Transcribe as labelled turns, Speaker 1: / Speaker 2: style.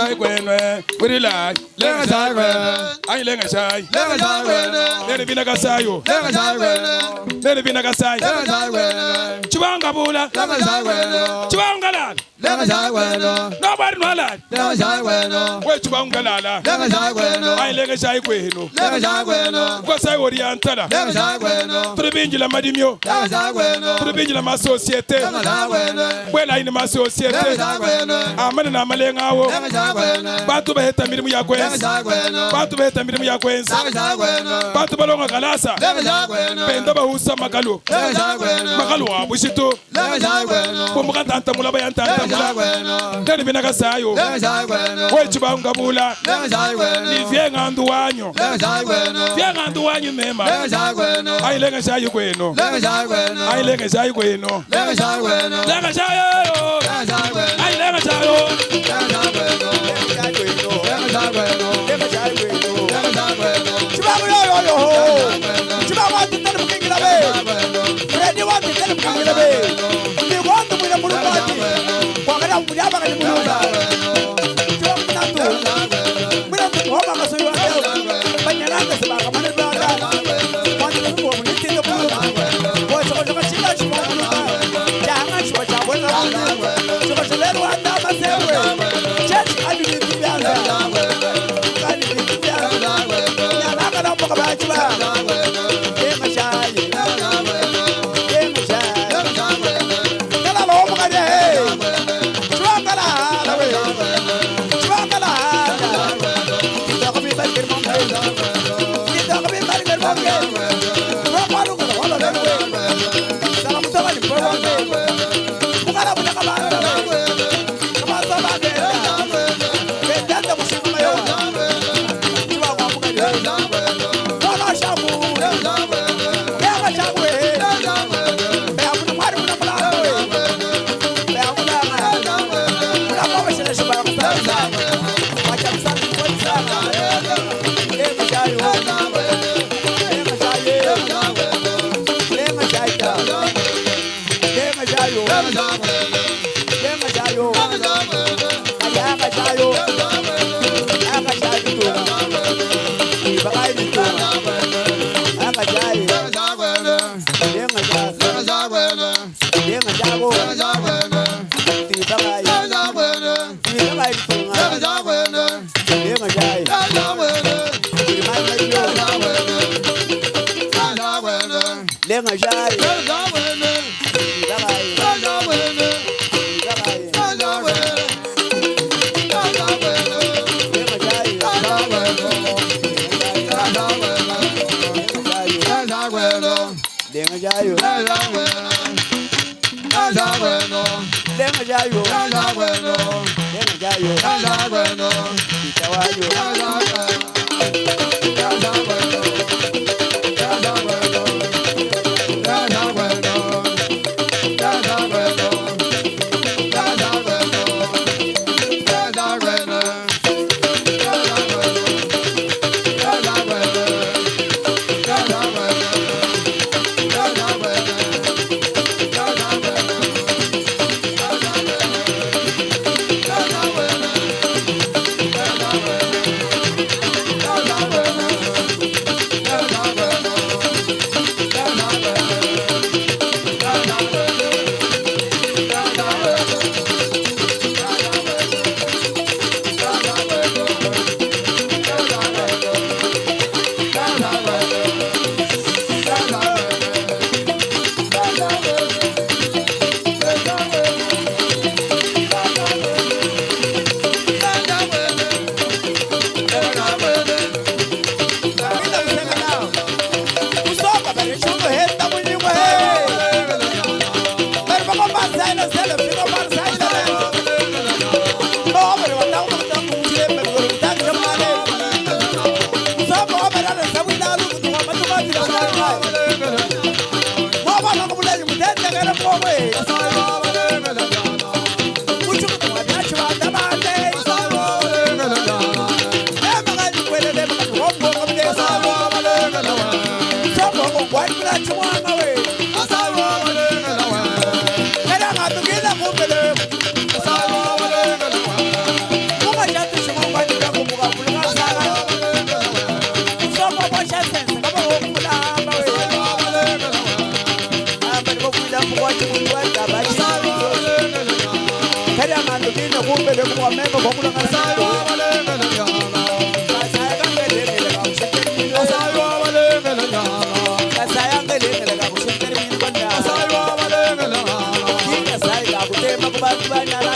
Speaker 1: shy when we lie. Lenga shy when I lenga shy. Lenga shy when let it be nagasayo. Lenga shy when let it be nagasai. Lenga shy when Chibanga bula. Lenga shy when Chibanga lad. Lenga shy when nobody no lad. Lenga shy when we Chibanga lad. Lenga shy when I lenga shy when Lenga shy when Kwasai orientala. Lenga shy when Tribinjila madimio. Lenga shy when Tribinjila ma societe. Lenga shy when Bwela ina ma societe. Lenga shy when Amana na malenga wo. Lenga shy when Batu beheta mirimu ya kwenza. Lenga shy when Batu beheta mirimu ya kwenza. Lenga shy when Batu balonga kalasa. Lenga shy when Penda bahusa makalu. Lenga shy when Makalu wa bushito. Lenga shy when Bumbuka tanta mulaba yantanta mula. Nani binaka sayo. Lenga shy when Wechiba ungabula. Lenga shy when Ni vienga andu wanyo. Lenga shy when Vienga andu wanyo mema. Lenga shy when Ai lenga shy kweno. Lenga shy when Ai lenga shy kweno. Lenga shy when Lenga shy yo. Lenga shy when Ai lenga shy yo. Lenga shy when Lenga shy when Lenga shy when Lenga shy when Chiba yo. Chiba want to tell him king labe. Ready want to tell him king labe. Ni want to mula mula party. Wakala mula baka ni mula. Chiba muna tu. Muna tu hoba kaso yo ayo. Banyana kasi baka mana baka. Want to go muna tinda mula. Boy so ko chiba chiba mula. Jangan chiba chiba mula. Chiba chiba lero anda masewe. Church adi ni tibianza. Adi ni tibianza. Ya baka na mboka ba chiba. Lenga jai, Come on,
Speaker 2: kumbe lekwameko ngokulanga
Speaker 3: Asayi wabalengele nyala. Asayi wabalengele nyala. Asayi wabalengele nyala.